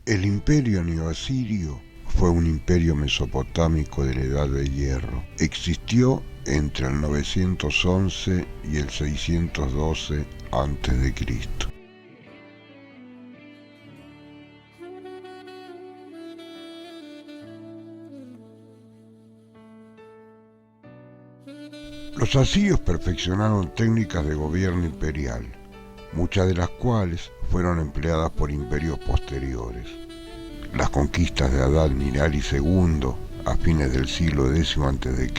El imperio neoasirio fue un imperio mesopotámico de la Edad de Hierro. Existió entre el 911 y el 612 a.C. Los asirios perfeccionaron técnicas de gobierno imperial, muchas de las cuales fueron empleadas por imperios posteriores. Las conquistas de Adad-Nirari II a fines del siglo X a.C.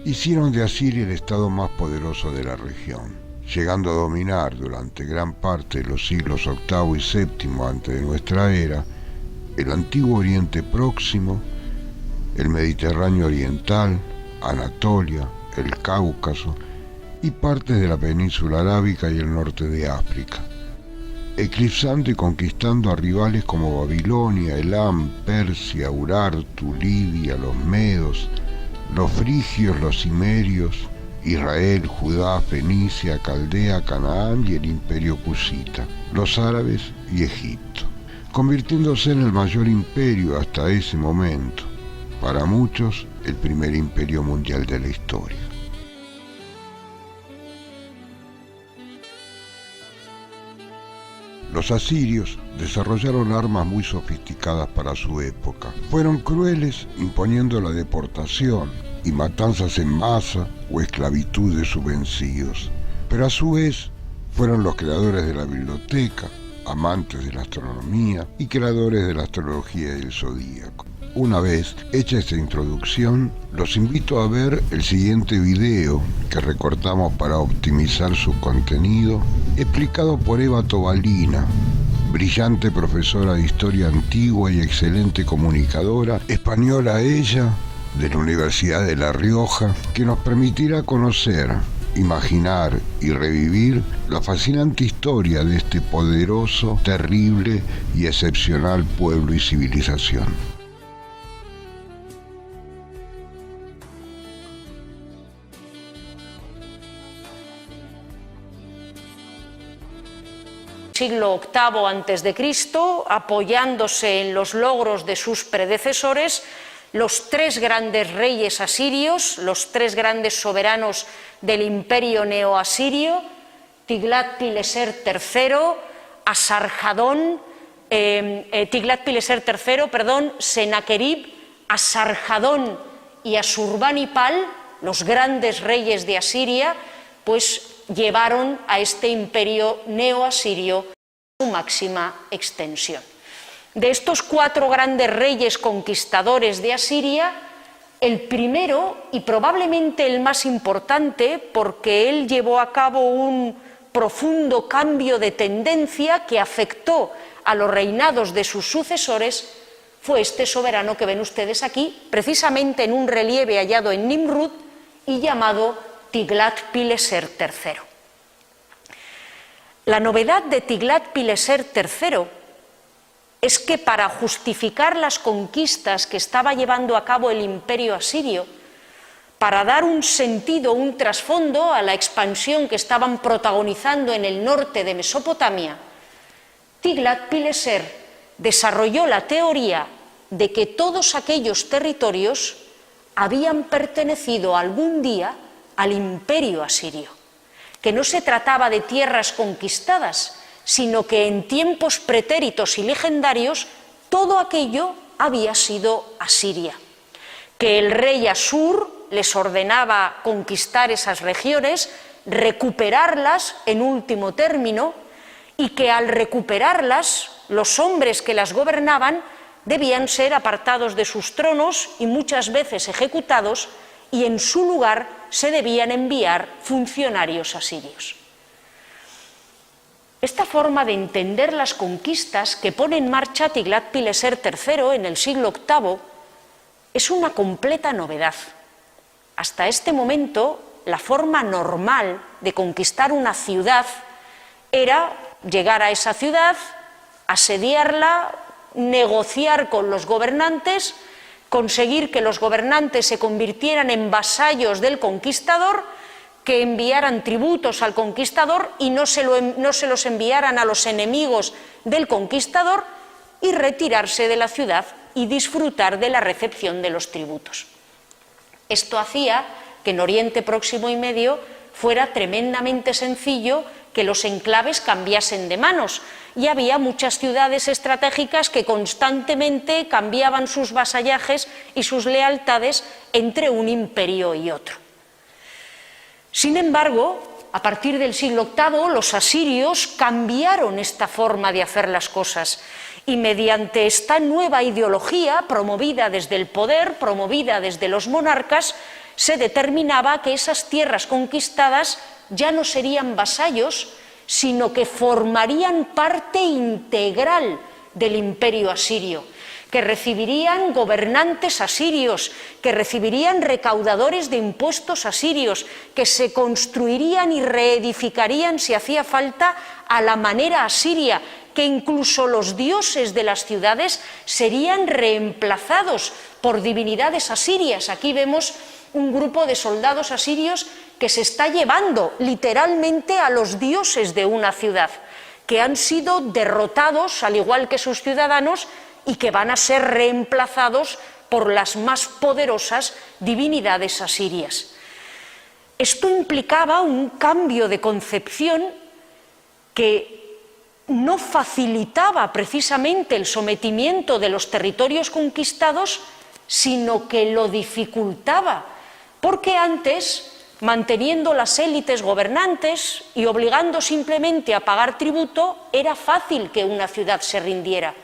hicieron de Asiria el estado más poderoso de la región, llegando a dominar durante gran parte de los siglos VIII y VII antes de nuestra era el antiguo Oriente Próximo, el Mediterráneo Oriental, Anatolia, el Cáucaso y partes de la península arábica y el norte de África, eclipsando y conquistando a rivales como Babilonia, Elam, Persia, Urartu, Lidia, los medos, los frigios, los cimerios, Israel, Judá, Fenicia, Caldea, Canaán y el imperio cusita, los árabes y Egipto, convirtiéndose en el mayor imperio hasta ese momento, para muchos el primer imperio mundial de la historia. Los asirios desarrollaron armas muy sofisticadas para su época. Fueron crueles imponiendo la deportación y matanzas en masa o esclavitud de sus vencidos. Pero a su vez fueron los creadores de la biblioteca, amantes de la astronomía y creadores de la astrología y el zodíaco. Una vez hecha esta introducción, los invito a ver el siguiente video que recortamos para optimizar su contenido, explicado por Eva Tobalina, brillante profesora de historia antigua y excelente comunicadora, española ella, de la Universidad de La Rioja, que nos permitirá conocer, imaginar y revivir la fascinante historia de este poderoso, terrible y excepcional pueblo y civilización. Siglo VIII a.C., apoyándose en los logros de sus predecesores, los tres grandes reyes asirios, los tres grandes soberanos del imperio neoasirio, Tiglat-Pileser III, Sennacherib, Asarjadón y Asurbanipal, los grandes reyes de Asiria, pues llevaron a este imperio neoasirio a su máxima extensión. De estos cuatro grandes reyes conquistadores de Asiria, el primero y probablemente el más importante, porque él llevó a cabo un profundo cambio de tendencia que afectó a los reinados de sus sucesores, fue este soberano que ven ustedes aquí, precisamente en un relieve hallado en Nimrud y llamado Tiglat-Pileser III. La novedad de Tiglat-Pileser III es que para justificar las conquistas que estaba llevando a cabo el imperio asirio, para dar un sentido, un trasfondo a la expansión que estaban protagonizando en el norte de Mesopotamia, Tiglat-Pileser desarrolló la teoría de que todos aquellos territorios habían pertenecido algún día al imperio asirio, que no se trataba de tierras conquistadas, sino que en tiempos pretéritos y legendarios todo aquello había sido Asiria, que el rey Asur les ordenaba conquistar esas regiones, recuperarlas en último término, y que al recuperarlas los hombres que las gobernaban debían ser apartados de sus tronos y muchas veces ejecutados, y en su lugar se debían enviar funcionarios asirios. Esta forma de entender las conquistas que pone en marcha Tiglat-Pileser III en el siglo VIII es una completa novedad. Hasta este momento, la forma normal de conquistar una ciudad era llegar a esa ciudad, asediarla, negociar con los gobernantes, conseguir que los gobernantes se convirtieran en vasallos del conquistador, que enviaran tributos al conquistador y no se los enviaran a los enemigos del conquistador, y retirarse de la ciudad y disfrutar de la recepción de los tributos. Esto hacía que en Oriente Próximo y Medio fuera tremendamente sencillo que los enclaves cambiasen de manos, y había muchas ciudades estratégicas que constantemente cambiaban sus vasallajes y sus lealtades entre un imperio y otro. Sin embargo, a partir del siglo VIII, los asirios cambiaron esta forma de hacer las cosas, y mediante esta nueva ideología promovida desde el poder, promovida desde los monarcas, se determinaba que esas tierras conquistadas ya no serían vasallos, sino que formarían parte integral del imperio asirio, que recibirían gobernantes asirios, que recibirían recaudadores de impuestos asirios, que se construirían y reedificarían, si hacía falta, a la manera asiria, que incluso los dioses de las ciudades serían reemplazados por divinidades asirias. Aquí vemos un grupo de soldados asirios que se está llevando literalmente a los dioses de una ciudad, que han sido derrotados, al igual que sus ciudadanos, y que van a ser reemplazados por las más poderosas divinidades asirias. Esto implicaba un cambio de concepción que no facilitaba precisamente el sometimiento de los territorios conquistados, sino que lo dificultaba, porque antes, manteniendo las élites gobernantes y obligando simplemente a pagar tributo, era fácil que una ciudad se rindiera.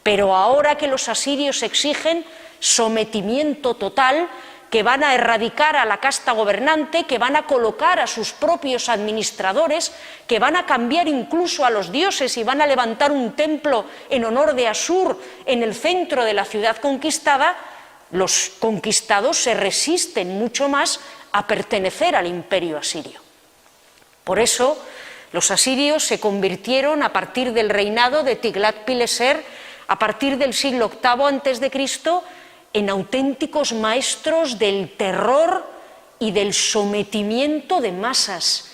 Pero ahora que los asirios exigen sometimiento total, que van a erradicar a la casta gobernante, que van a colocar a sus propios administradores, que van a cambiar incluso a los dioses y van a levantar un templo en honor de Asur en el centro de la ciudad conquistada, los conquistados se resisten mucho más a pertenecer al imperio asirio. Por eso, los asirios se convirtieron, a partir del reinado de Tiglat-Pileser, a partir del siglo VIII a.C., en auténticos maestros del terror y del sometimiento de masas.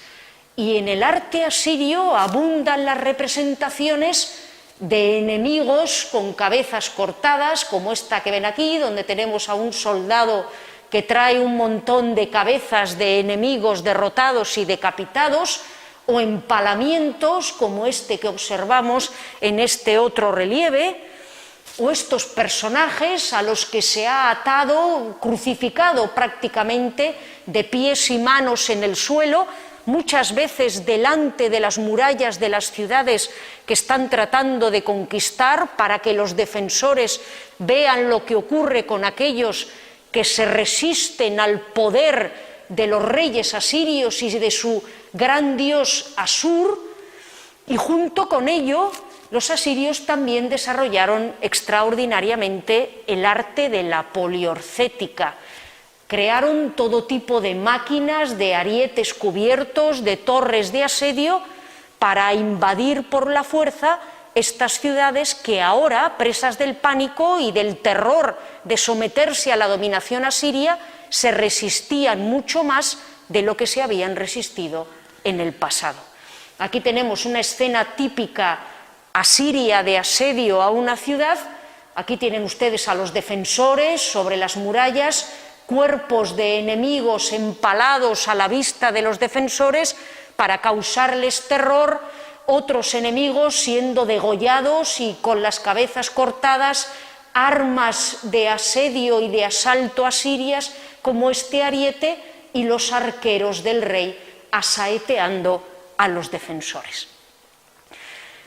Y en el arte asirio abundan las representaciones de enemigos con cabezas cortadas, como esta que ven aquí, donde tenemos a un soldado que trae un montón de cabezas de enemigos derrotados y decapitados, o empalamientos, como este que observamos en este otro relieve, o estos personajes a los que se ha atado, crucificado prácticamente, de pies y manos en el suelo, muchas veces delante de las murallas de las ciudades que están tratando de conquistar, para que los defensores vean lo que ocurre con aquellos que se resisten al poder de los reyes asirios y de su gran dios Asur. Y junto con ello, los asirios también desarrollaron extraordinariamente el arte de la poliorcética. Crearon todo tipo de máquinas, de arietes cubiertos, de torres de asedio, para invadir por la fuerza estas ciudades que ahora, presas del pánico y del terror de someterse a la dominación asiria, se resistían mucho más de lo que se habían resistido en el pasado. Aquí tenemos una escena típica asiria de asedio a una ciudad. Aquí tienen ustedes a los defensores sobre las murallas, cuerpos de enemigos empalados a la vista de los defensores para causarles terror, otros enemigos siendo degollados y con las cabezas cortadas, armas de asedio y de asalto asirias como este ariete, y los arqueros del rey asaeteando a los defensores.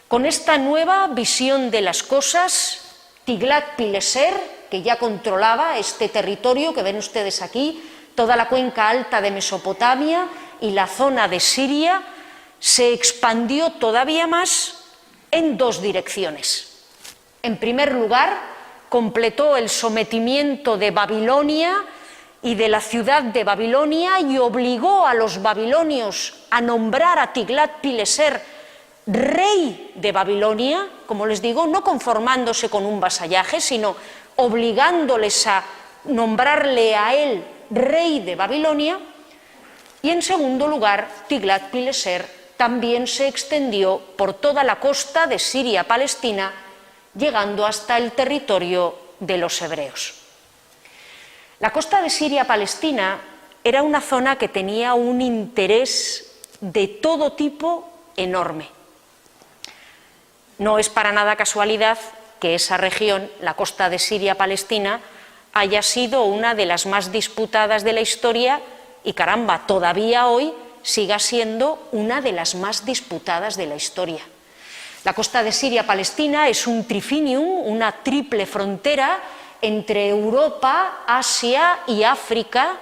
Con esta nueva visión de las cosas, Tiglat-Pileser, que ya controlaba este territorio que ven ustedes aquí, toda la cuenca alta de Mesopotamia y la zona de Siria, se expandió todavía más en dos direcciones. En primer lugar, completó el sometimiento de Babilonia y de la ciudad de Babilonia, y obligó a los babilonios a nombrar a Tiglat-Pileser rey de Babilonia, como les digo, no conformándose con un vasallaje, sino obligándoles a nombrarle a él rey de Babilonia. Y en segundo lugar, Tiglat-Pileser también se extendió por toda la costa de Siria-Palestina, llegando hasta el territorio de los hebreos. La costa de Siria-Palestina era una zona que tenía un interés de todo tipo enorme. No es para nada casualidad que esa región, la costa de Siria-Palestina, haya sido una de las más disputadas de la historia y, caramba, todavía hoy siga siendo una de las más disputadas de la historia. La costa de Siria-Palestina es un trifinium, una triple frontera entre Europa, Asia y África.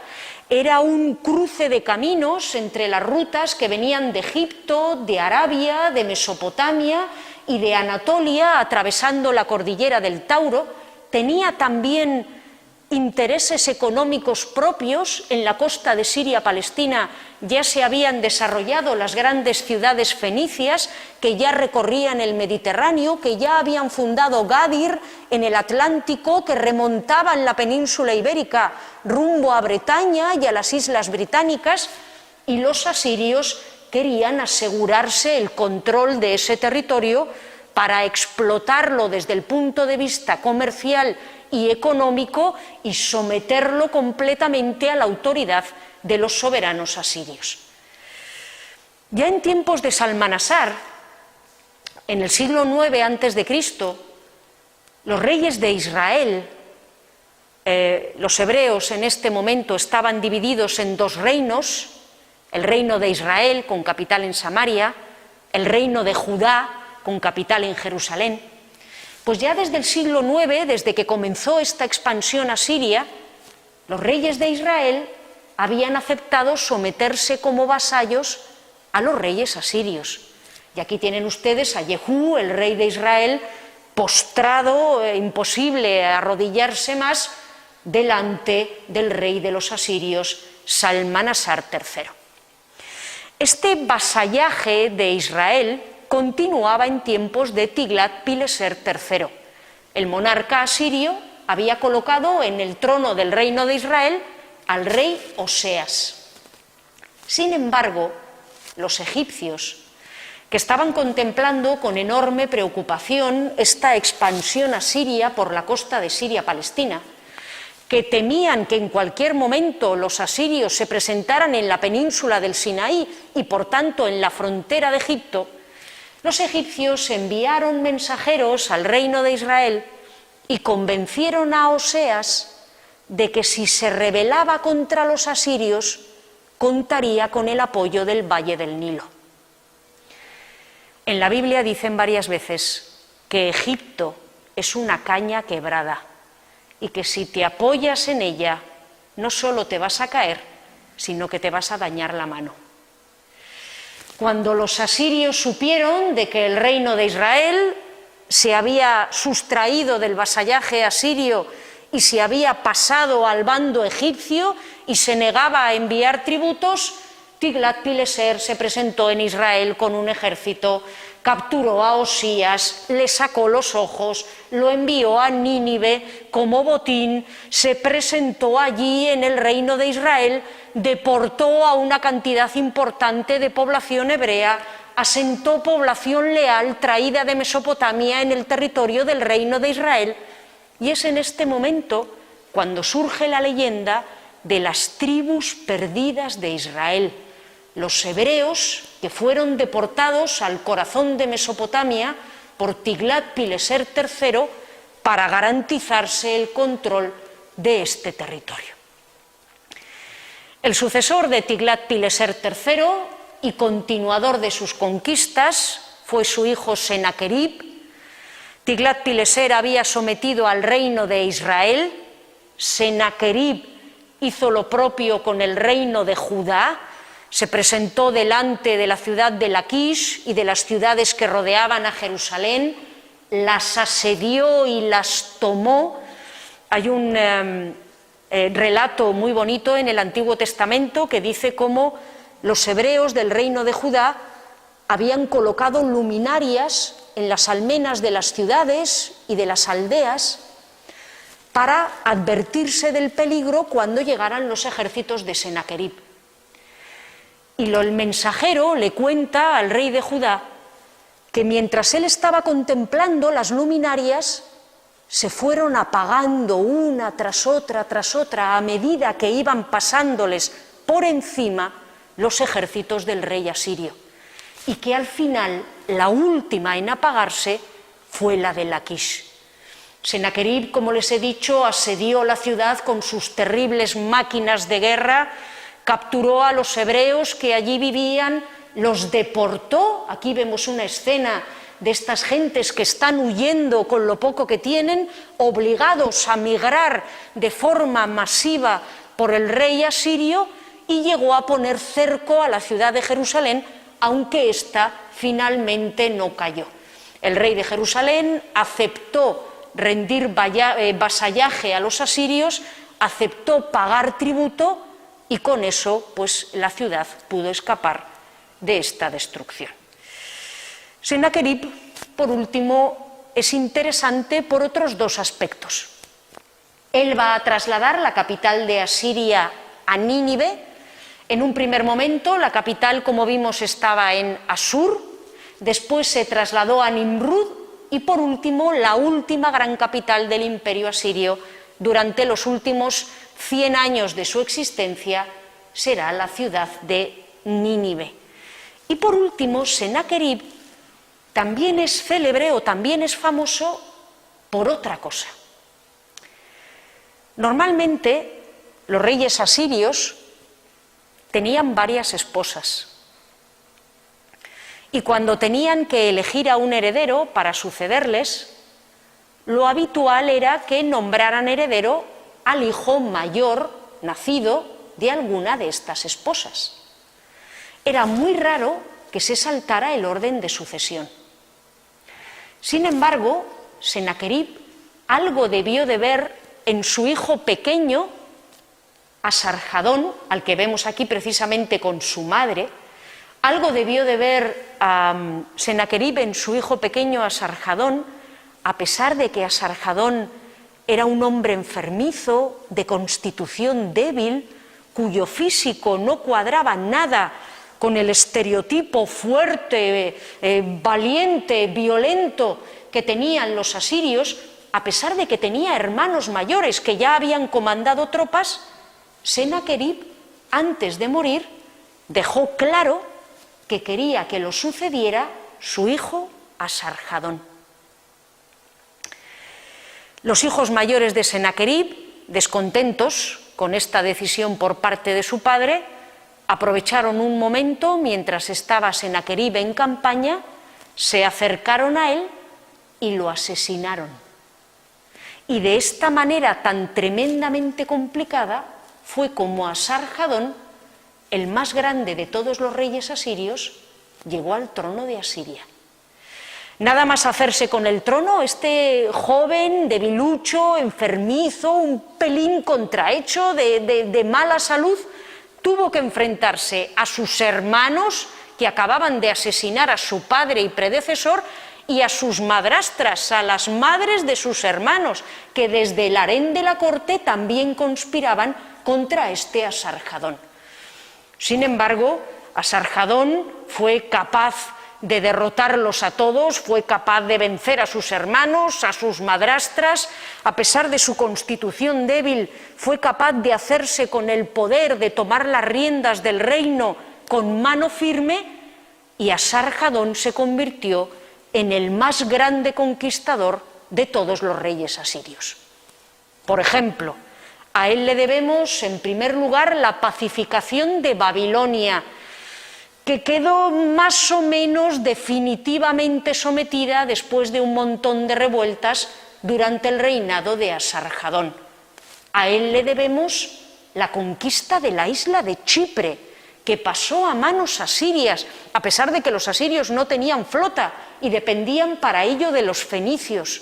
Era un cruce de caminos entre las rutas que venían de Egipto, de Arabia, de Mesopotamia y de Anatolia, atravesando la cordillera del Tauro. Tenía también intereses económicos propios. En la costa de Siria-Palestina ya se habían desarrollado las grandes ciudades fenicias que ya recorrían el Mediterráneo, que ya habían fundado Gadir en el Atlántico, que remontaban la península ibérica rumbo a Bretaña y a las islas británicas, y los asirios querían asegurarse el control de ese territorio para explotarlo desde el punto de vista comercial y económico y someterlo completamente a la autoridad de los soberanos asirios. Ya en tiempos de Salmanasar, en el siglo IX a.C., los reyes de Israel, los hebreos en este momento estaban divididos en dos reinos: el reino de Israel, con capital en Samaria, el reino de Judá, con capital en Jerusalén. Pues ya desde el siglo IX, desde que comenzó esta expansión asiria, los reyes de Israel habían aceptado someterse como vasallos a los reyes asirios. Y aquí tienen ustedes a Jehú, el rey de Israel, postrado, imposible arrodillarse más, delante del rey de los asirios, Salmanasar III. Este vasallaje de Israel continuaba en tiempos de Tiglat-Pileser III. El monarca asirio había colocado en el trono del reino de Israel al rey Oseas. Sin embargo, los egipcios, que estaban contemplando con enorme preocupación esta expansión asiria por la costa de Siria-Palestina, que temían que en cualquier momento los asirios se presentaran en la península del Sinaí y por tanto en la frontera de Egipto, los egipcios enviaron mensajeros al reino de Israel y convencieron a Oseas de que si se rebelaba contra los asirios, contaría con el apoyo del Valle del Nilo. En la Biblia dicen varias veces que Egipto es una caña quebrada y que si te apoyas en ella, no solo te vas a caer, sino que te vas a dañar la mano. Cuando los asirios supieron de que el reino de Israel se había sustraído del vasallaje asirio y se había pasado al bando egipcio y se negaba a enviar tributos, Tiglat-Pileser se presentó en Israel con un ejército, capturó a Osías, le sacó los ojos, lo envió a Nínive como botín, se presentó allí en el reino de Israel, deportó a una cantidad importante de población hebrea, asentó población leal traída de Mesopotamia en el territorio del reino de Israel, y es en este momento cuando surge la leyenda de las tribus perdidas de Israel, los hebreos que fueron deportados al corazón de Mesopotamia por Tiglat-Pileser III para garantizarse el control de este territorio. El sucesor de Tiglat-Pileser III y continuador de sus conquistas fue su hijo Senaquerib. Tiglat-Pileser había sometido al reino de Israel, Senaquerib hizo lo propio con el reino de Judá, se presentó delante de la ciudad de Laquish y de las ciudades que rodeaban a Jerusalén, las asedió y las tomó. Hay un relato muy bonito en el Antiguo Testamento que dice cómo los hebreos del reino de Judá habían colocado luminarias en las almenas de las ciudades y de las aldeas para advertirse del peligro cuando llegaran los ejércitos de Senaquerib. Y el mensajero le cuenta al rey de Judá que mientras él estaba contemplando, las luminarias se fueron apagando una tras otra, a medida que iban pasándoles por encima los ejércitos del rey asirio, y que al final la última en apagarse fue la de Laquish. Sennacherib, como les he dicho, asedió la ciudad con sus terribles máquinas de guerra, capturó a los hebreos que allí vivían, los deportó. Aquí vemos una escena de estas gentes que están huyendo con lo poco que tienen, obligados a migrar de forma masiva por el rey asirio, y llegó a poner cerco a la ciudad de Jerusalén, aunque ésta finalmente no cayó. El rey de Jerusalén aceptó rendir vasallaje a los asirios, aceptó pagar tributo, y con eso pues la ciudad pudo escapar de esta destrucción. Sennacherib, por último, es interesante por otros dos aspectos. Él va a trasladar la capital de Asiria a Nínive. En un primer momento la capital, como vimos, estaba en Asur, después se trasladó a Nimrud y por último la última gran capital del imperio asirio durante los últimos 100 años de su existencia será la ciudad de Nínive. Y por último, Sennacherib también es célebre o también es famoso por otra cosa. Normalmente los reyes asirios tenían varias esposas, y cuando tenían que elegir a un heredero para sucederles, lo habitual era que nombraran heredero al hijo mayor nacido de alguna de estas esposas. Era muy raro que se saltara el orden de sucesión. Sin embargo, Sennacherib algo debió de ver en su hijo pequeño, Asarjadón, al que vemos aquí precisamente con su madre. Algo debió de ver Sennacherib en su hijo pequeño Asarjadón, a pesar de que Asarjadón era un hombre enfermizo, de constitución débil, cuyo físico no cuadraba nada con el estereotipo fuerte, valiente, violento que tenían los asirios. A pesar de que tenía hermanos mayores que ya habían comandado tropas, Sennacherib, antes de morir, dejó claro que quería que lo sucediera su hijo Asarjadón. Los hijos mayores de Sennacherib, descontentos con esta decisión por parte de su padre, aprovecharon un momento mientras estaba Sennacherib en campaña, se acercaron a él y lo asesinaron. Y de esta manera tan tremendamente complicada fue como Asarjadón, el más grande de todos los reyes asirios, llegó al trono de Asiria. Nada más hacerse con el trono, este joven, debilucho, enfermizo, un pelín contrahecho, de mala salud, tuvo que enfrentarse a sus hermanos, que acababan de asesinar a su padre y predecesor, y a sus madrastras, a las madres de sus hermanos, que desde el harén de la corte también conspiraban contra este Asarjadón. Sin embargo, Asarjadón fue capaz de derrotarlos a todos, fue capaz de vencer a sus hermanos, a sus madrastras. A pesar de su constitución débil, fue capaz de hacerse con el poder, de tomar las riendas del reino con mano firme, y Asarjadón se convirtió en el más grande conquistador de todos los reyes asirios. Por ejemplo, a él le debemos, en primer lugar, la pacificación de Babilonia, que quedó más o menos definitivamente sometida después de un montón de revueltas durante el reinado de Asarjadón. A él le debemos la conquista de la isla de Chipre, que pasó a manos asirias, a pesar de que los asirios no tenían flota y dependían para ello de los fenicios.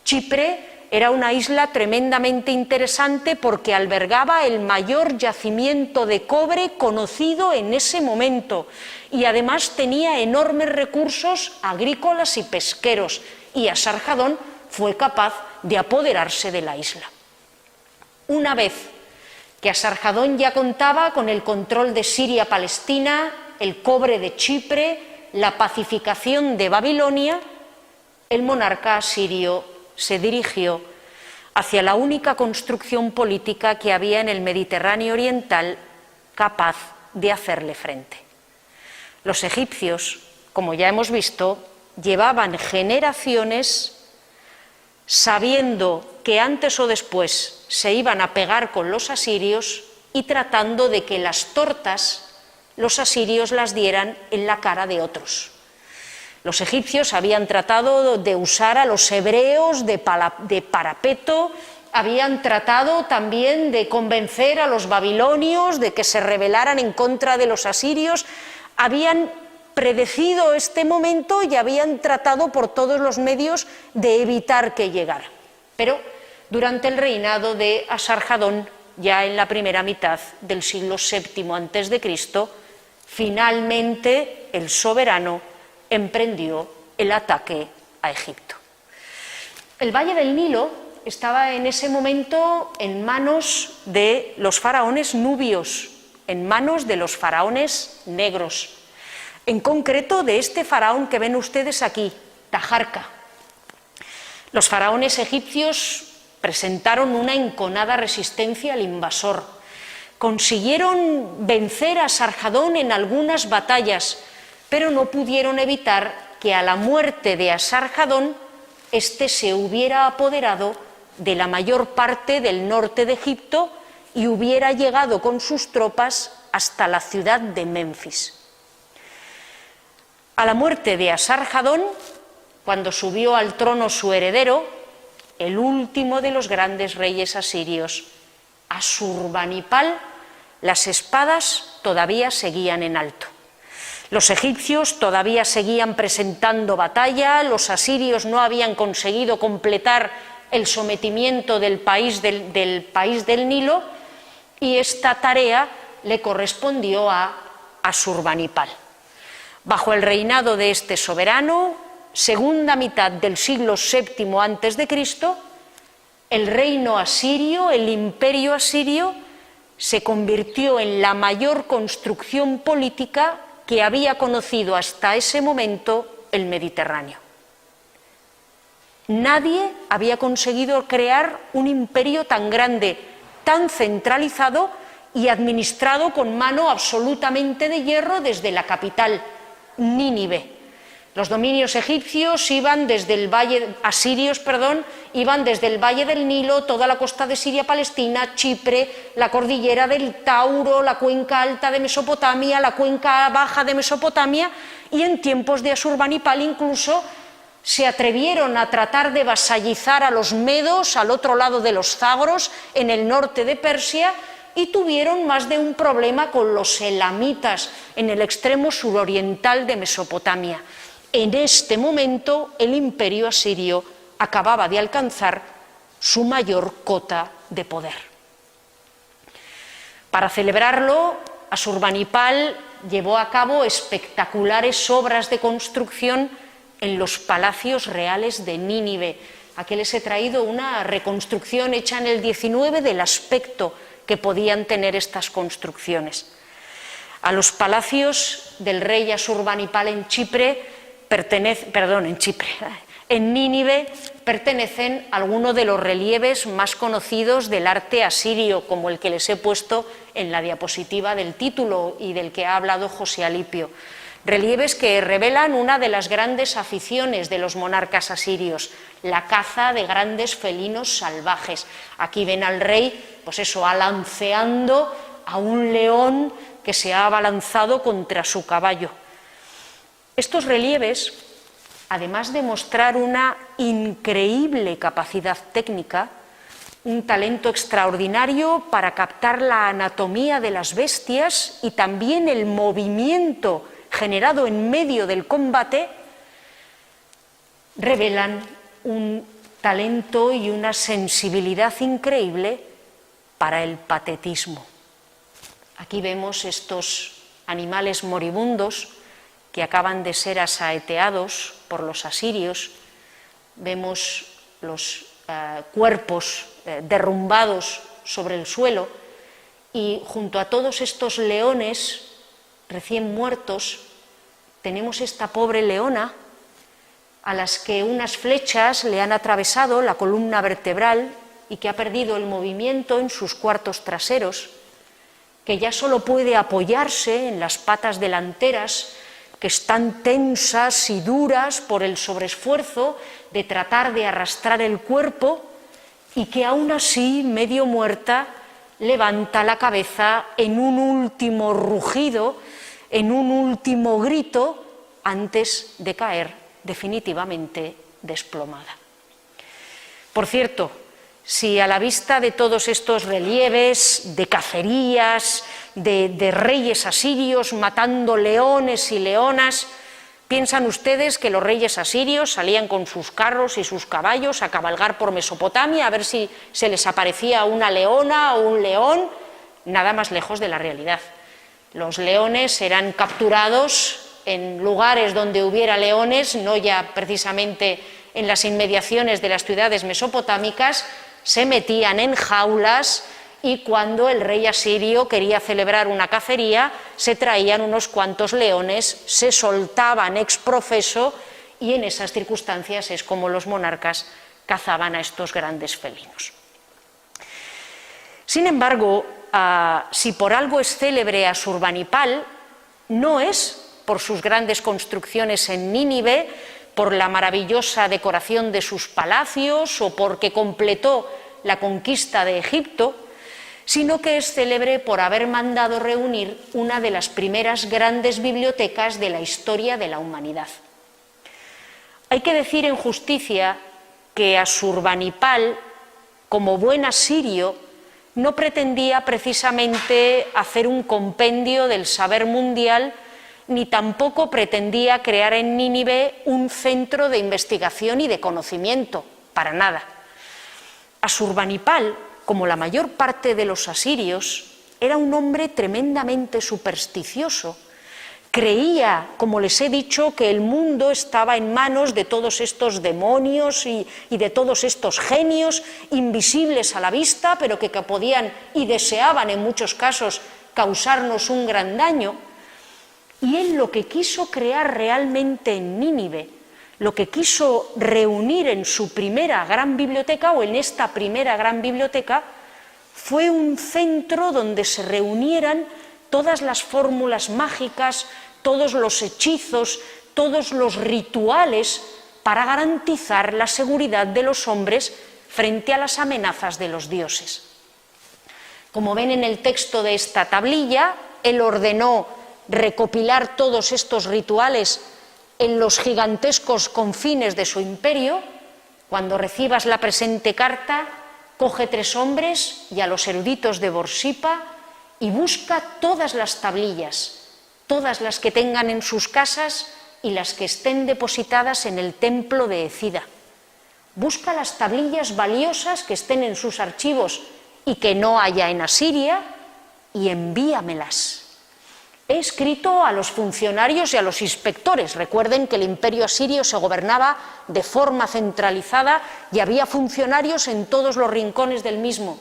Chipre era una isla tremendamente interesante porque albergaba el mayor yacimiento de cobre conocido en ese momento, y además tenía enormes recursos agrícolas y pesqueros, y Asarjadón fue capaz de apoderarse de la isla. Una vez que Asarjadón ya contaba con el control de Siria-Palestina, el cobre de Chipre, la pacificación de Babilonia, el monarca asirio se dirigió hacia la única construcción política que había en el Mediterráneo oriental capaz de hacerle frente. Los egipcios, como ya hemos visto, llevaban generaciones sabiendo que antes o después se iban a pegar con los asirios y tratando de que las tortas los asirios las dieran en la cara de otros. Los egipcios habían tratado de usar a los hebreos de parapeto, habían tratado también de convencer a los babilonios de que se rebelaran en contra de los asirios, habían predecido este momento y habían tratado por todos los medios de evitar que llegara. Pero durante el reinado de Asarjadón, ya en la primera mitad del siglo VII a.C., finalmente el soberano emprendió el ataque a Egipto. El Valle del Nilo estaba en ese momento en manos de los faraones nubios, en manos de los faraones negros, en concreto de este faraón que ven ustedes aquí, Taharka. Los faraones egipcios presentaron una enconada resistencia al invasor, consiguieron vencer a Asarjadón en algunas batallas, pero no pudieron evitar que a la muerte de Asarjadón éste se hubiera apoderado de la mayor parte del norte de Egipto y hubiera llegado con sus tropas hasta la ciudad de Menfis. A la muerte de Asarjadón, cuando subió al trono su heredero, el último de los grandes reyes asirios, Asurbanipal, las espadas todavía seguían en alto. Los egipcios todavía seguían presentando batalla, los asirios no habían conseguido completar el sometimiento del país del Nilo y esta tarea le correspondió a Asurbanipal. Bajo el reinado de este soberano, segunda mitad del siglo VII a.C., el reino asirio, el imperio asirio, se convirtió en la mayor construcción política que había conocido hasta ese momento el Mediterráneo. Nadie había conseguido crear un imperio tan grande, tan centralizado y administrado con mano absolutamente de hierro desde la capital, Nínive. Los dominios egipcios iban desde el valle, iban desde el valle del Nilo, toda la costa de Siria-Palestina, Chipre, la cordillera del Tauro, la cuenca alta de Mesopotamia, la cuenca baja de Mesopotamia, y en tiempos de Asurbanipal incluso se atrevieron a tratar de vasallizar a los medos al otro lado de los Zagros, en el norte de Persia, y tuvieron más de un problema con los elamitas en el extremo suroriental de Mesopotamia. En este momento el imperio asirio acababa de alcanzar su mayor cota de poder. Para celebrarlo, Asurbanipal llevó a cabo espectaculares obras de construcción en los palacios reales de Nínive. Aquí les he traído una reconstrucción hecha en el 19 del aspecto que podían tener estas construcciones. A los palacios del rey Asurbanipal en Nínive pertenecen algunos de los relieves más conocidos del arte asirio, como el que les he puesto en la diapositiva del título y del que ha hablado José Alipio. Relieves que revelan una de las grandes aficiones de los monarcas asirios, la caza de grandes felinos salvajes. Aquí ven al rey, pues eso, alanceando a un león que se ha abalanzado contra su caballo. Estos relieves, además de mostrar una increíble capacidad técnica, un talento extraordinario para captar la anatomía de las bestias y también el movimiento generado en medio del combate, revelan un talento y una sensibilidad increíble para el patetismo. Aquí vemos estos animales moribundos que acaban de ser asaeteados por los asirios, vemos los cuerpos derrumbados sobre el suelo y junto a todos estos leones recién muertos tenemos esta pobre leona a las que unas flechas le han atravesado la columna vertebral y que ha perdido el movimiento en sus cuartos traseros, que ya solo puede apoyarse en las patas delanteras, que están tensas y duras por el sobreesfuerzo de tratar de arrastrar el cuerpo, y que aún así, medio muerta, levanta la cabeza en un último rugido, en un último grito, antes de caer definitivamente desplomada. Por cierto, si a la vista de todos estos relieves de cacerías, de reyes asirios matando leones y leonas, ¿piensan ustedes que los reyes asirios salían con sus carros y sus caballos a cabalgar por Mesopotamia a ver si se les aparecía una leona o un león? Nada más lejos de la realidad. Los leones eran capturados en lugares donde hubiera leones, no ya precisamente en las inmediaciones de las ciudades mesopotámicas, se metían en jaulas, y cuando el rey asirio quería celebrar una cacería, se traían unos cuantos leones, se soltaban ex profeso, y en esas circunstancias es como los monarcas cazaban a estos grandes felinos. Sin embargo, si por algo es célebre Asurbanipal, no es por sus grandes construcciones en Nínive, por la maravillosa decoración de sus palacios o porque completó la conquista de Egipto, sino que es célebre por haber mandado reunir una de las primeras grandes bibliotecas de la historia de la humanidad. Hay que decir en justicia que Asurbanipal, como buen asirio, no pretendía precisamente hacer un compendio del saber mundial, ni tampoco pretendía crear en Nínive un centro de investigación y de conocimiento, para nada. Asurbanipal, como la mayor parte de los asirios, era un hombre tremendamente supersticioso. Creía, como les he dicho, que el mundo estaba en manos de todos estos demonios y de todos estos genios invisibles a la vista, pero que podían y deseaban en muchos casos causarnos un gran daño. Y él lo que quiso crear realmente en Nínive, lo que quiso reunir en su primera gran biblioteca o en esta primera gran biblioteca, fue un centro donde se reunieran todas las fórmulas mágicas, todos los hechizos, todos los rituales para garantizar la seguridad de los hombres frente a las amenazas de los dioses. Como ven en el texto de esta tablilla, él ordenó recopilar todos estos rituales en los gigantescos confines de su imperio. Cuando recibas la presente carta, coge 3 hombres y a los eruditos de Borsippa y busca todas las tablillas, todas las que tengan en sus casas y las que estén depositadas en el templo de Ecida. Busca las tablillas valiosas que estén en sus archivos y que no haya en Asiria y envíamelas. He escrito a los funcionarios y a los inspectores. Recuerden que el imperio asirio se gobernaba de forma centralizada y había funcionarios en todos los rincones del mismo.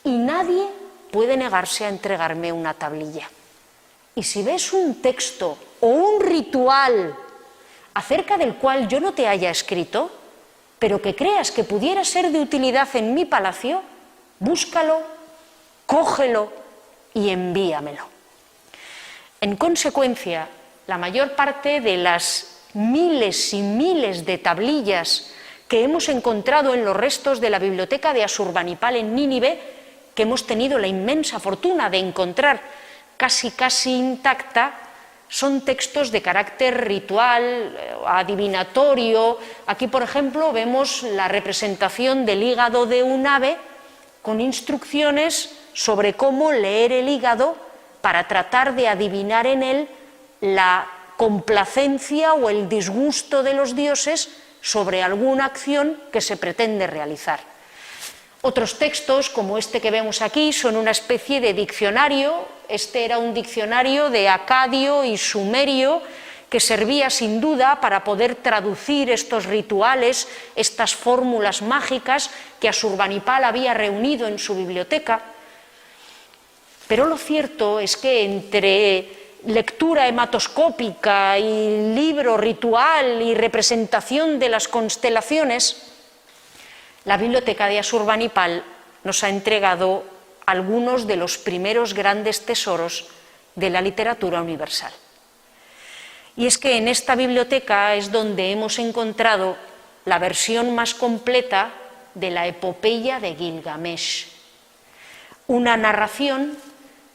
Y nadie puede negarse a entregarme una tablilla. Y si ves un texto o un ritual acerca del cual yo no te haya escrito, pero que creas que pudiera ser de utilidad en mi palacio, búscalo, cógelo y envíamelo. En consecuencia, la mayor parte de las miles y miles de tablillas que hemos encontrado en los restos de la biblioteca de Asurbanipal en Nínive, que hemos tenido la inmensa fortuna de encontrar casi intacta, son textos de carácter ritual, adivinatorio. Aquí, por ejemplo, vemos la representación del hígado de un ave con instrucciones sobre cómo leer el hígado para tratar de adivinar en él la complacencia o el disgusto de los dioses sobre alguna acción que se pretende realizar. Otros textos, como este que vemos aquí, son una especie de diccionario. Este era un diccionario de acadio y sumerio que servía sin duda para poder traducir estos rituales, estas fórmulas mágicas que Asurbanipal había reunido en su biblioteca. Pero lo cierto es que entre lectura hematoscópica y libro ritual y representación de las constelaciones, la Biblioteca de Asurbanipal nos ha entregado algunos de los primeros grandes tesoros de la literatura universal. Y es que en esta biblioteca es donde hemos encontrado la versión más completa de la epopeya de Gilgamesh, una narración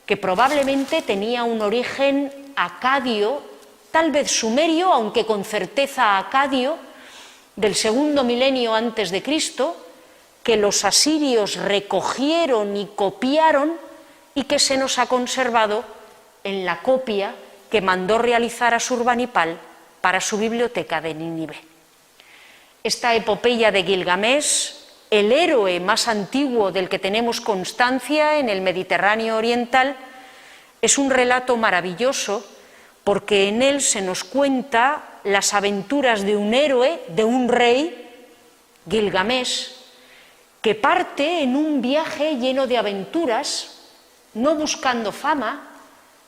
que probablemente tenía un origen acadio, tal vez sumerio, aunque con certeza acadio, del segundo milenio antes de Cristo, que los asirios recogieron y copiaron y que se nos ha conservado en la copia que mandó realizar Asurbanipal para su biblioteca de Nínive. Esta epopeya de Gilgamesh, el héroe más antiguo del que tenemos constancia en el Mediterráneo oriental, es un relato maravilloso porque en él se nos cuenta las aventuras de un héroe, de un rey, Gilgamesh, que parte en un viaje lleno de aventuras, no buscando fama,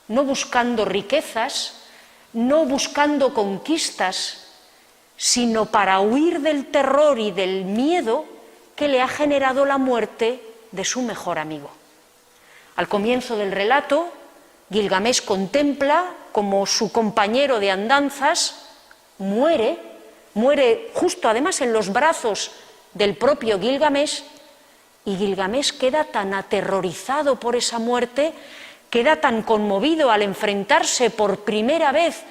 no buscando riquezas, no buscando conquistas, sino para huir del terror y del miedo que le ha generado la muerte de su mejor amigo. Al comienzo del relato, Gilgamesh contempla como su compañero de andanzas muere justo además en los brazos del propio Gilgamesh, y Gilgamesh queda tan aterrorizado por esa muerte, queda tan conmovido al enfrentarse por primera vez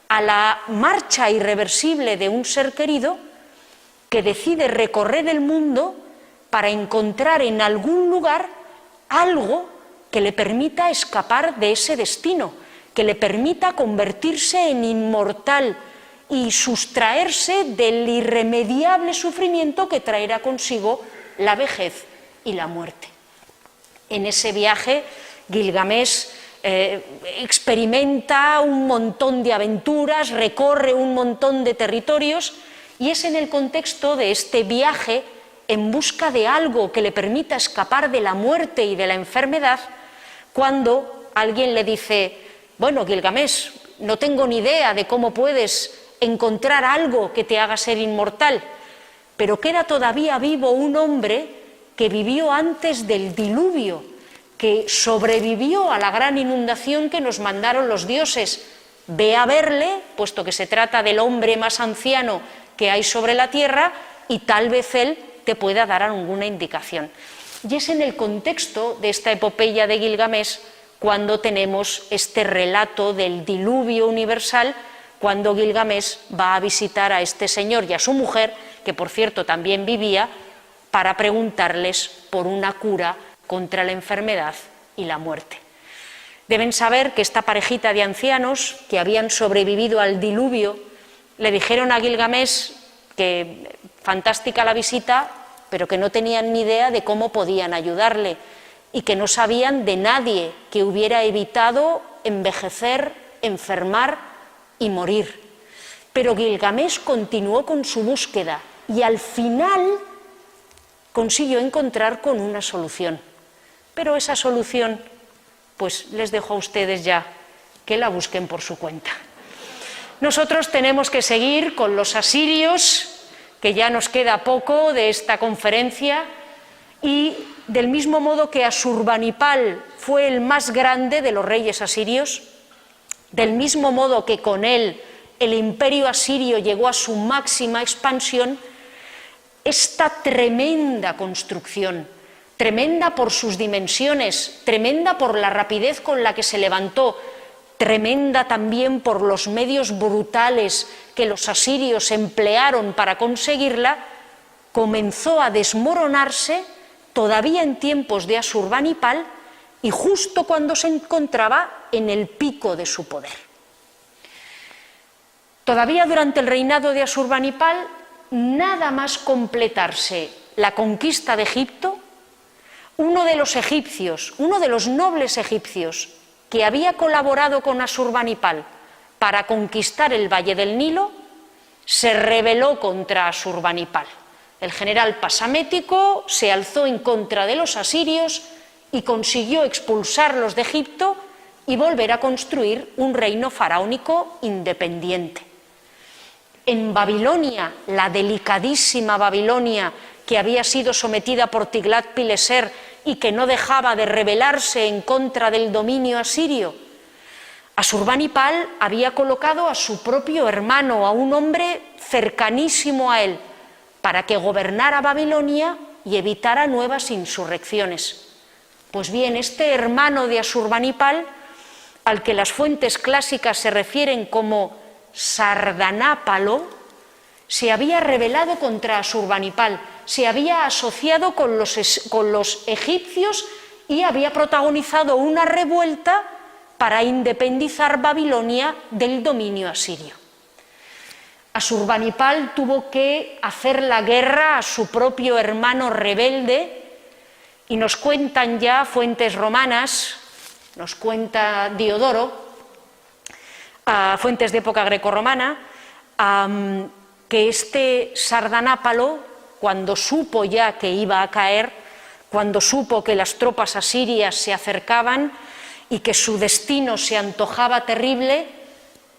a la marcha irreversible de un ser querido, que decide recorrer el mundo para encontrar en algún lugar algo que le permita escapar de ese destino, que le permita convertirse en inmortal y sustraerse del irremediable sufrimiento que traerá consigo la vejez y la muerte. En ese viaje, Gilgamesh experimenta un montón de aventuras, recorre un montón de territorios, y es en el contexto de este viaje en busca de algo que le permita escapar de la muerte y de la enfermedad, cuando alguien le dice: bueno, Gilgamesh, no tengo ni idea de cómo puedes encontrar algo que te haga ser inmortal, pero queda todavía vivo un hombre que vivió antes del diluvio, que sobrevivió a la gran inundación que nos mandaron los dioses. Ve a verle, puesto que se trata del hombre más anciano que hay sobre la tierra, y tal vez él te pueda dar alguna indicación. Y es en el contexto de esta epopeya de Gilgamesh cuando tenemos este relato del diluvio universal, cuando Gilgamesh va a visitar a este señor y a su mujer, que por cierto también vivía, para preguntarles por una cura contra la enfermedad y la muerte. Deben saber que esta parejita de ancianos que habían sobrevivido al diluvio le dijeron a Gilgamesh que fantástica la visita, pero que no tenían ni idea de cómo podían ayudarle y que no sabían de nadie que hubiera evitado envejecer, enfermar y morir. Pero Gilgamesh continuó con su búsqueda y al final consiguió encontrar con una solución. Pero esa solución, pues les dejo a ustedes ya que la busquen por su cuenta. Nosotros tenemos que seguir con los asirios, que ya nos queda poco de esta conferencia, y del mismo modo que Asurbanipal fue el más grande de los reyes asirios, del mismo modo que con él el imperio asirio llegó a su máxima expansión, esta tremenda construcción, tremenda por sus dimensiones, tremenda por la rapidez con la que se levantó, tremenda también por los medios brutales que los asirios emplearon para conseguirla, comenzó a desmoronarse todavía en tiempos de Asurbanipal y justo cuando se encontraba en el pico de su poder. Todavía durante el reinado de Asurbanipal, nada más completarse la conquista de Egipto, uno de los egipcios, uno de los nobles egipcios que había colaborado con Asurbanipal para conquistar el Valle del Nilo, se rebeló contra Asurbanipal. El general Pasamético se alzó en contra de los asirios y consiguió expulsarlos de Egipto y volver a construir un reino faraónico independiente. En Babilonia, la delicadísima Babilonia que había sido sometida por Tiglat-Pileser y que no dejaba de rebelarse en contra del dominio asirio, Asurbanipal había colocado a su propio hermano, a un hombre cercanísimo a él, para que gobernara Babilonia y evitara nuevas insurrecciones. Pues bien, este hermano de Asurbanipal, al que las fuentes clásicas se refieren como Sardanápalo, se había rebelado contra Asurbanipal, se había asociado con los egipcios y había protagonizado una revuelta para independizar Babilonia del dominio asirio. Asurbanipal tuvo que hacer la guerra a su propio hermano rebelde y nos cuentan ya fuentes romanas, nos cuenta Diodoro, fuentes de época grecorromana, que este Sardanápalo, cuando supo ya que iba a caer, cuando supo que las tropas asirias se acercaban y que su destino se antojaba terrible,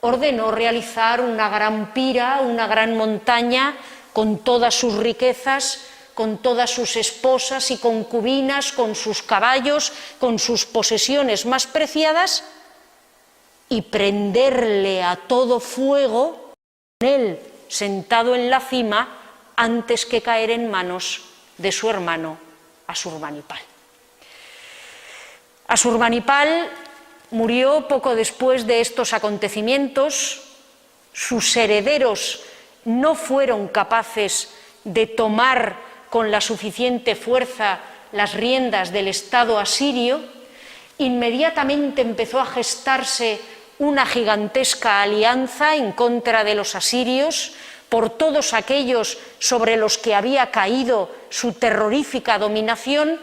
ordenó realizar una gran pira, una gran montaña con todas sus riquezas, con todas sus esposas y concubinas, con sus caballos, con sus posesiones más preciadas, y prenderle a todo fuego, con él sentado en la cima, antes que caer en manos de su hermano Asurbanipal. Asurbanipal murió poco después de estos acontecimientos. Sus herederos no fueron capaces de tomar con la suficiente fuerza las riendas del Estado asirio. Inmediatamente empezó a gestarse una gigantesca alianza en contra de los asirios, por todos aquellos sobre los que había caído su terrorífica dominación: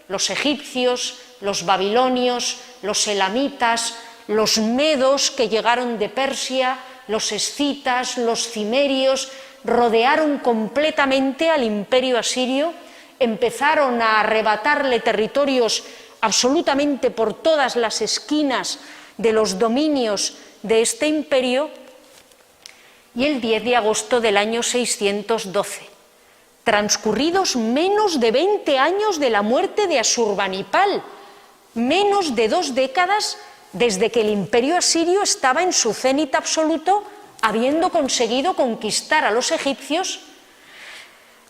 los egipcios, los babilonios, los elamitas, los medos que llegaron de Persia, los escitas, los cimerios, rodearon completamente al imperio asirio, empezaron a arrebatarle territorios absolutamente por todas las esquinas de los dominios de este imperio, y el 10 de agosto del año 612, transcurridos menos de 20 años de la muerte de Asurbanipal, menos de 2 décadas desde que el imperio asirio estaba en su cenit absoluto, habiendo conseguido conquistar a los egipcios,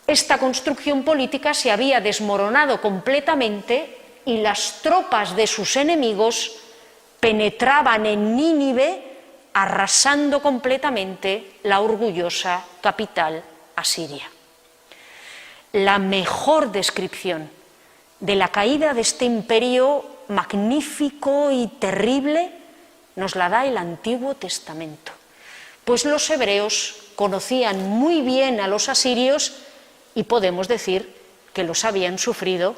esta construcción política se había desmoronado completamente y las tropas de sus enemigos penetraban en Nínive, arrasando completamente la orgullosa capital asiria. La mejor descripción de la caída de este imperio magnífico y terrible nos la da el Antiguo Testamento, pues los hebreos conocían muy bien a los asirios y podemos decir que los habían sufrido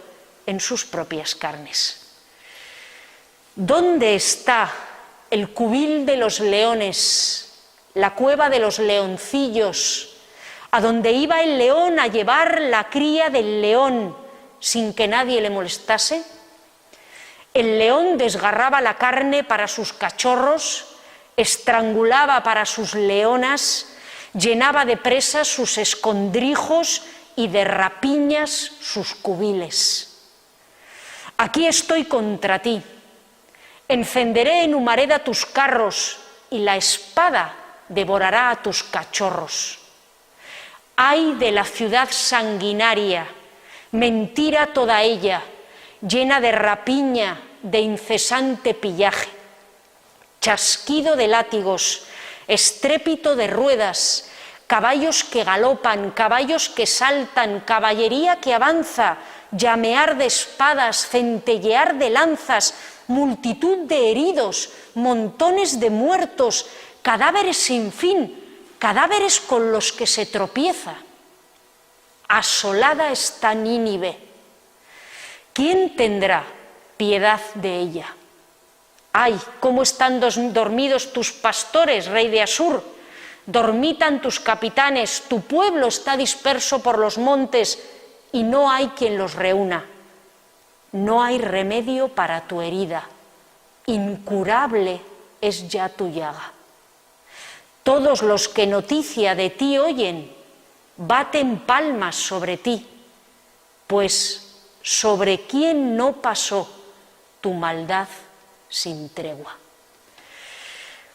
en sus propias carnes. ¿Dónde está el cubil de los leones, la cueva de los leoncillos, a donde iba el león a llevar la cría del león sin que nadie le molestase? El león desgarraba la carne para sus cachorros, estrangulaba para sus leonas, llenaba de presas sus escondrijos y de rapiñas sus cubiles. Aquí estoy contra ti. Encenderé en humareda tus carros y la espada devorará a tus cachorros. Ay de la ciudad sanguinaria, mentira toda ella, llena de rapiña, de incesante pillaje, chasquido de látigos, estrépito de ruedas, caballos que galopan, caballos que saltan, caballería que avanza, llamear de espadas, centellear de lanzas, multitud de heridos, montones de muertos, cadáveres sin fin, cadáveres con los que se tropieza. Asolada está Nínive. ¿Quién tendrá piedad de ella? ¡Ay, cómo están dormidos tus pastores, rey de Asur! Dormitan tus capitanes, tu pueblo está disperso por los montes y no hay quien los reúna. No hay remedio para tu herida. incurable es ya tu llaga. Todos los que noticia de ti oyen, baten palmas sobre ti, pues sobre quién no pasó tu maldad sin tregua.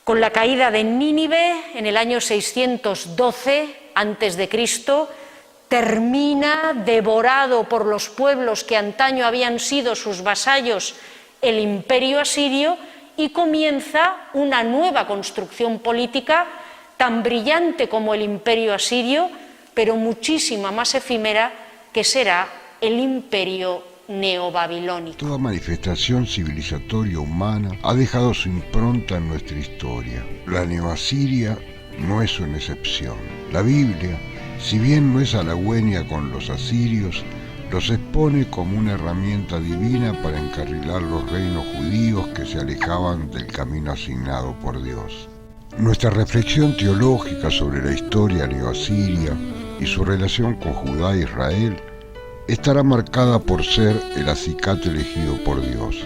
Con la caída de Nínive en el año 612 a.C., termina, devorado por los pueblos que antaño habían sido sus vasallos, el imperio asirio, y comienza una nueva construcción política tan brillante como el imperio asirio, pero muchísima más efímera, que será el imperio neobabilónico. Toda manifestación civilizatoria humana ha dejado su impronta en nuestra historia. La neoasiria no es una excepción. La Biblia, si bien no es halagüeña con los asirios, los expone como una herramienta divina para encarrilar los reinos judíos que se alejaban del camino asignado por Dios. Nuestra reflexión teológica sobre la historia neoasiria y su relación con Judá e Israel estará marcada por ser el acicate elegido por Dios,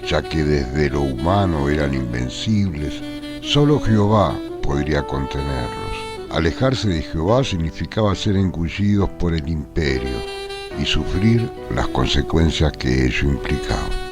ya que desde lo humano eran invencibles, solo Jehová podría contenerlos. Alejarse de Jehová significaba ser engullidos por el imperio y sufrir las consecuencias que ello implicaba.